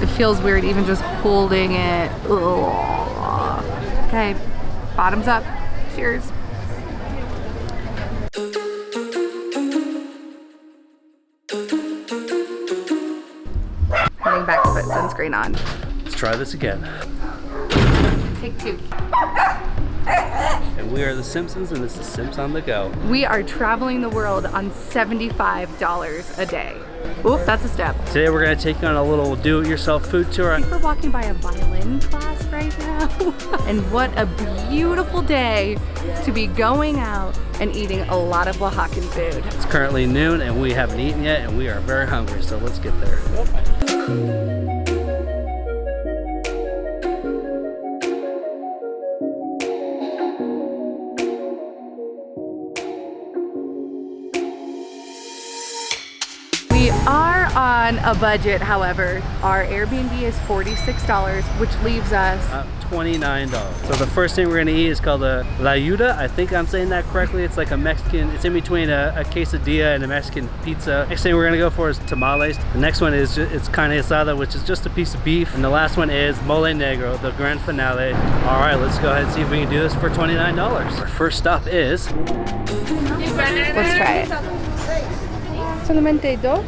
It feels weird even just holding it. Ugh. Okay, bottoms up. Cheers. Heading back to put sunscreen on. Let's try this again. Take two. And we are the Simpsons, and this is Simps on the Go. We are traveling the world on $75 a day. Oop, that's a step. Today we're gonna take you on a little do-it-yourself food tour. I think we're walking by a violin class right now. And what a beautiful day to be going out and eating a lot of Oaxacan food. It's currently noon and we haven't eaten yet, and we are very hungry, so let's get there. We are on a budget, however. Our Airbnb is $46, which leaves us $29. So the first thing we're gonna eat is called a Tlayuda. I think I'm saying that correctly. It's like a Mexican, it's in between a quesadilla and a Mexican pizza. Next thing we're gonna go for is tamales. The next one is it's Carne Asada, which is just a piece of beef. And the last one is Mole Negro, the grand finale. All right, let's go ahead and see if we can do this for $29. Our first stop is... let's try it. Solamente dos.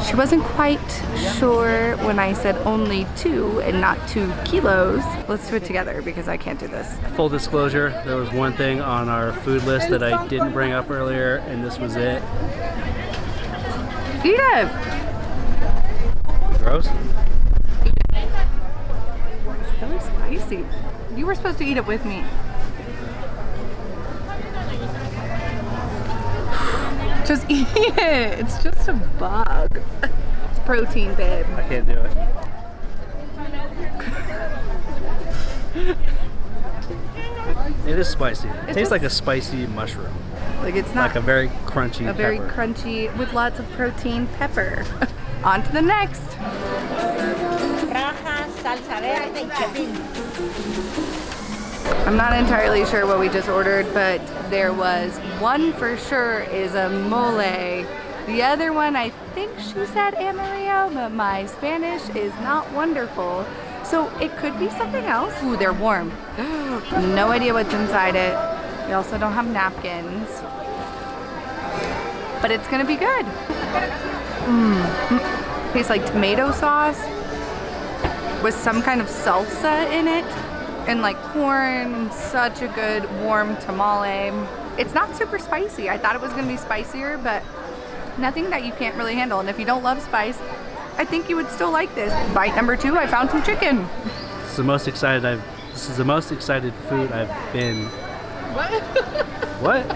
She wasn't quite sure when I said only 2 and not 2 kilos. Let's do it together because I can't do this. Full disclosure, there was one thing on our food list that I didn't bring up earlier, and this was it. Eat it! Gross? It's really spicy. You were supposed to eat it with me. Just eat it. It's just a bug. It's protein, babe. I can't do it. It is spicy. It tastes like a spicy mushroom. Like it's not like a very crunchy pepper. Very crunchy with lots of protein pepper. On to the next. I'm not entirely sure what we just ordered, but there was one for sure is a mole. The other one, I think she said amarillo, but my Spanish is not wonderful. So it could be something else. Ooh, they're warm. No idea what's inside it. We also don't have napkins. But it's gonna be good. Tastes like tomato sauce with some kind of salsa in it. And like corn, such a good warm tamale. It's not super spicy. I thought it was gonna be spicier, but nothing that you can't really handle. And if you don't love spice, I think you would still like this. Bite number 2, I found some chicken. This is the most excited food I've been. What? What?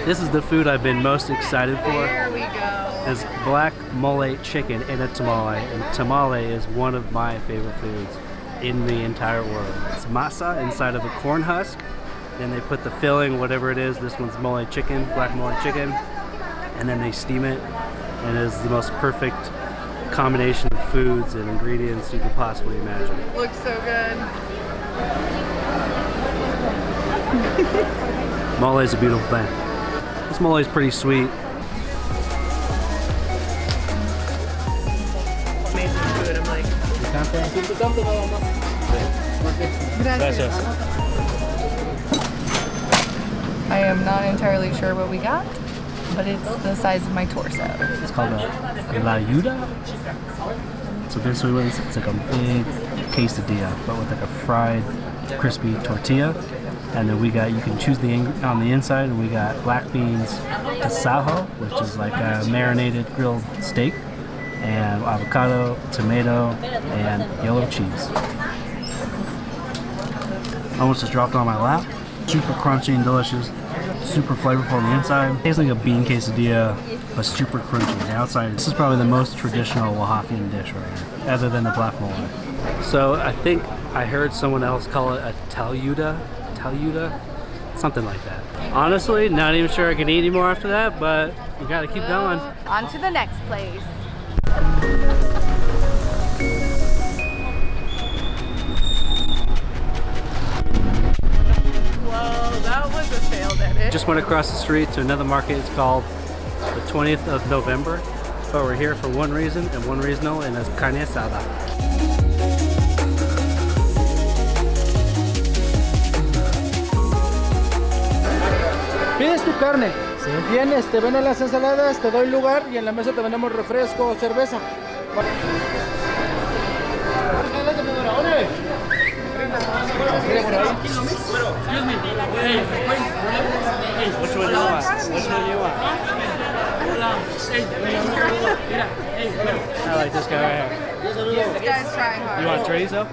This is the food I've been most excited for. There we go. Is black mole chicken in a tamale. And tamale is one of my favorite foods in the entire world. It's masa inside of a corn husk. Then they put the filling, whatever it is. This one's mole chicken, black mole chicken. And then they steam it. And it is the most perfect combination of foods and ingredients you could possibly imagine. Looks so good. Mole is a beautiful thing. This mole is pretty sweet. Amazing food, I'm like. Gracias. I am not entirely sure what we got, but it's the size of my torso. It's called a Tlayuda. So basically what it is, it's like a big quesadilla, but with like a fried, crispy tortilla. And then we got, you can choose on the inside, and we got black beans tasajo, which is like a marinated grilled steak, and avocado, tomato, and yellow cheese. Almost just dropped on my lap. Super crunchy and delicious. Super flavorful on the inside. Tastes like a bean quesadilla, but super crunchy on the outside. This is probably the most traditional Oaxacan dish right here, other than the black mole. So I think I heard someone else call it a Tlayuda, something like that. Honestly, not even sure I can eat anymore after that, but we gotta keep going. On to the next place. Whoa, that was a failed edit. Just went across the street to another market. It's called the 20th of November. But we're here for one reason and one reason only, and that's Carne Asada. Pides tu carne. Sí. Vienes, te venden las ensaladas, te doy lugar y en la mesa te vendemos refresco o cerveza. Which one you want? Which one you want? I like this guy right here. This guy's trying hard. You want chorizo?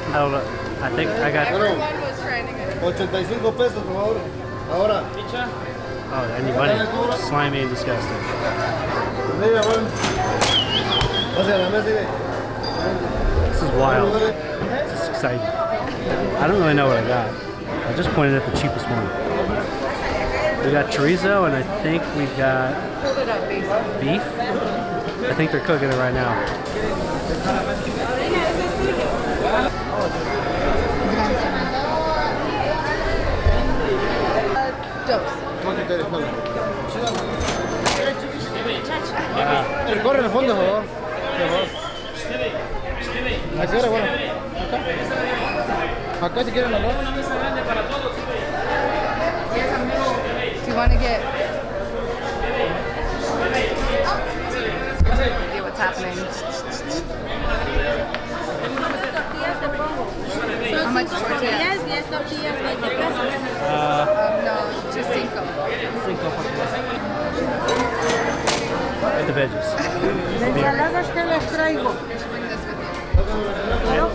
I don't know. I think I got. Everyone was trying to get it. 85 pesos, por favor. Ahora. Oh, and you money. Slimy and disgusting. This is wild. This is exciting. I don't really know what I got. I just pointed at the cheapest one. We got chorizo, and I think we got Hold it up, baby. beef. I think they're cooking it right now. Dose. Corre en el fondo, por favor. Aquí ahora, bueno. Acá si quieren los dos. Do you want to get what's happening? How much tortillas? 10 tortillas, 20 pesos. No, just cinco. Get the veggies. Ensaladas que les traigo. Bring this with you.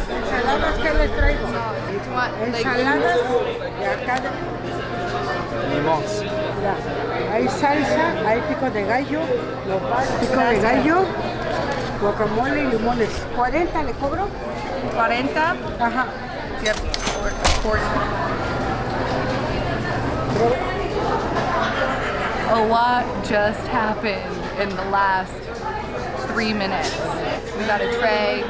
Ensaladas que les traigo. Do you want Ensaladas de acá. Limons. Ya. Hay salsa, hay pico de gallo, pico de gallo, guacamole y limones. 40 le cobro. 40? Ajá. Yep. 40. A lot just happened in the last 3 minutes. We got a tray.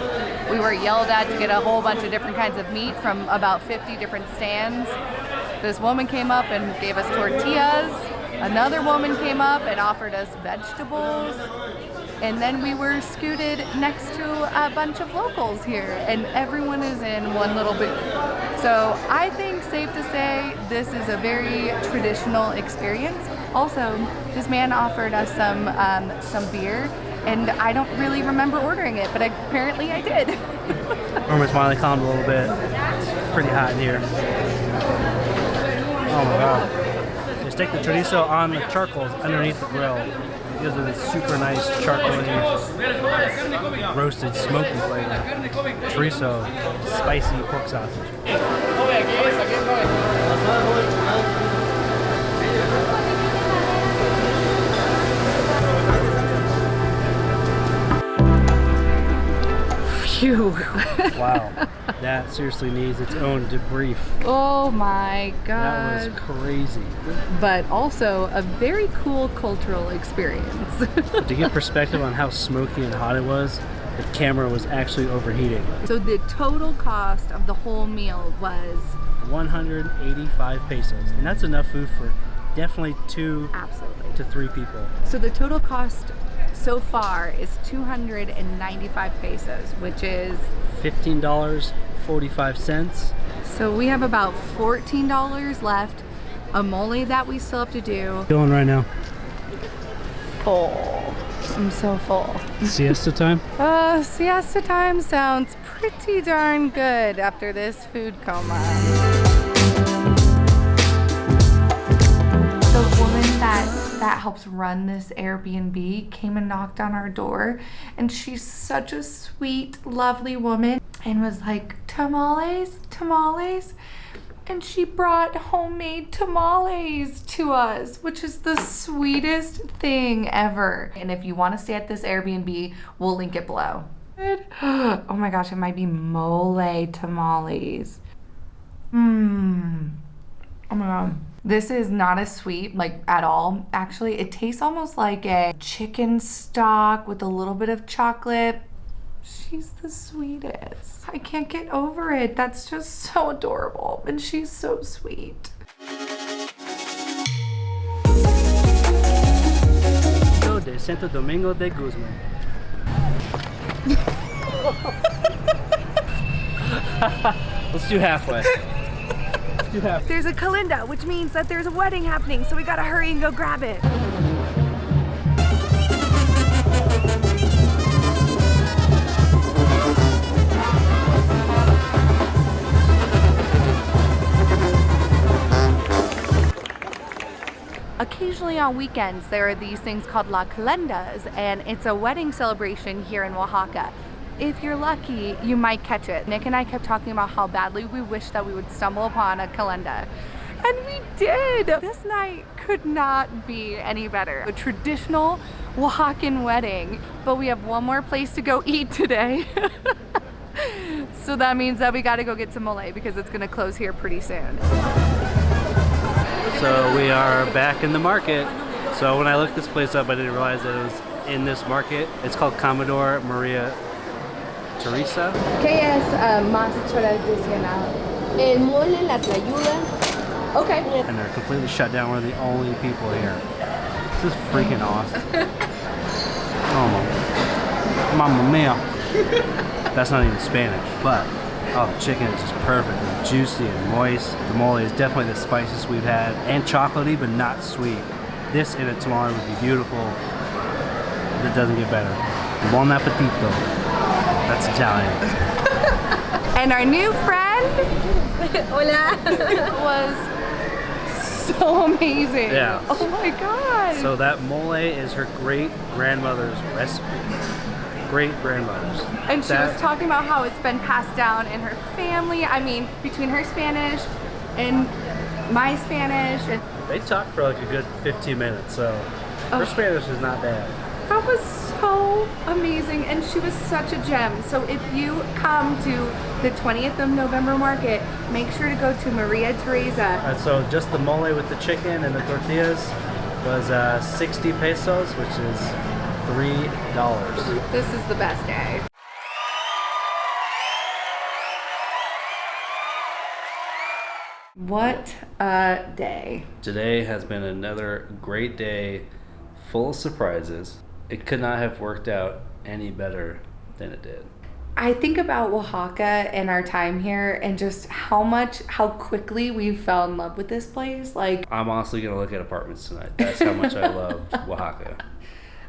We were yelled at to get a whole bunch of different kinds of meat from about 50 different stands. This woman came up and gave us tortillas. Another woman came up and offered us vegetables. And then we were scooted next to a bunch of locals here, and everyone is in one little booth. So I think safe to say this is a very traditional experience. Also, this man offered us some beer, and I don't really remember ordering it, but apparently I did. Irma's finally calmed a little bit. It's pretty hot in here. Oh my god. They stick the chorizo on the charcoals underneath the grill. It gives it a super nice charcoaly, roasted, smoky flavor. Chorizo, spicy pork sausage. Phew. Wow. That seriously needs its own debrief. Oh my god. That was crazy. But also a very cool cultural experience. To get perspective on how smoky and hot it was, the camera was actually overheating. So the total cost of the whole meal was 185 pesos. And that's enough food for definitely 2 absolutely to 3 people. So the total cost so far is 295 pesos, which is $15.45. so we have about $14 left. A mole that we still have to do. Feeling right now? Full. I'm so full. Siesta time? Siesta time sounds pretty darn good after this food coma. The woman that helps run this Airbnb came and knocked on our door, and she's such a sweet, lovely woman, and was like, tamales, tamales. And she brought homemade tamales to us, which is the sweetest thing ever. And if you want to stay at this Airbnb, we'll link it below. Oh my gosh, it might be mole tamales. Oh my god. This is not as sweet, like, at all. Actually, it tastes almost like a chicken stock with a little bit of chocolate. She's the sweetest. I can't get over it. That's just so adorable. And she's so sweet. Santo Domingo de Guzman. Let's do halfway. Let's do halfway. There's a Calenda, which means that there's a wedding happening, so we gotta hurry and go grab it. Occasionally on weekends, there are these things called La Calendas, and it's a wedding celebration here in Oaxaca. If you're lucky, you might catch it. Nick and I kept talking about how badly we wish that we would stumble upon a Calenda. And we did! This night could not be any better. A traditional Oaxacan wedding, but we have one more place to go eat today. So that means that we gotta go get some mole because it's gonna close here pretty soon. So we are back in the market. So when I looked this place up, I didn't realize that it was in this market. It's called Commodore Maria Teresa. ¿Qué es más tradicional? El mole, la tlayuda. Okay. And they're completely shut down. We're the only people here. This is freaking awesome. Oh, mamma mia. That's not even Spanish, but oh, the chicken is just perfect and juicy and moist. The mole is definitely the spiciest we've had, and chocolatey, but not sweet. This in a tamale would be beautiful. It doesn't get better. Buon appetito. That's Italian. And our new friend, Hola. was so amazing. Yeah. Oh my god. So that mole is her great-grandmother's recipe. Great-grandmother's. And she was talking about how it's been passed down in her family. I mean, between her Spanish and my Spanish. And They talked for like a good 15 minutes, so her Spanish is not bad. that was so amazing, and she was such a gem. So if you come to the 20th of November market, make sure to go to Maria Teresa. And so just the mole with the chicken and the tortillas was 60 pesos, which is $3. This is the best day. What a day. Today has been another great day, full of surprises. It could not have worked out any better than it did. I think about Oaxaca and our time here and just how quickly we fell in love with this place. Like, I'm honestly gonna look at apartments tonight. That's how much I love Oaxaca.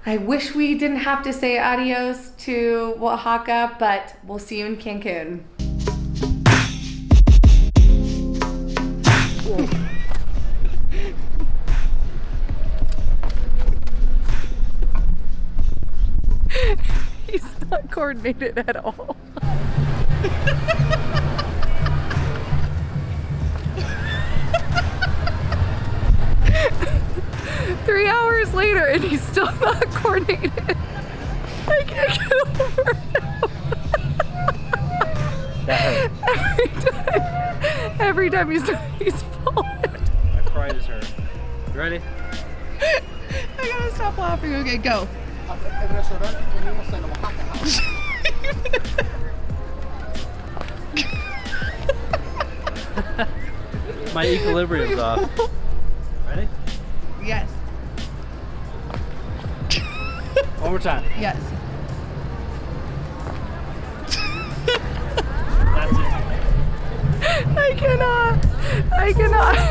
I wish we didn't have to say adios to Oaxaca, but we'll see you in Cancun. He's not coordinated at all. Three hours later and he's still not coordinated. I can't get over him. That hurt. Every time he's falling. My pride is hurt. You ready? I gotta stop laughing. Okay, go. My equilibrium's off. Ready? Yes. One more time. Yes. That's it. I cannot.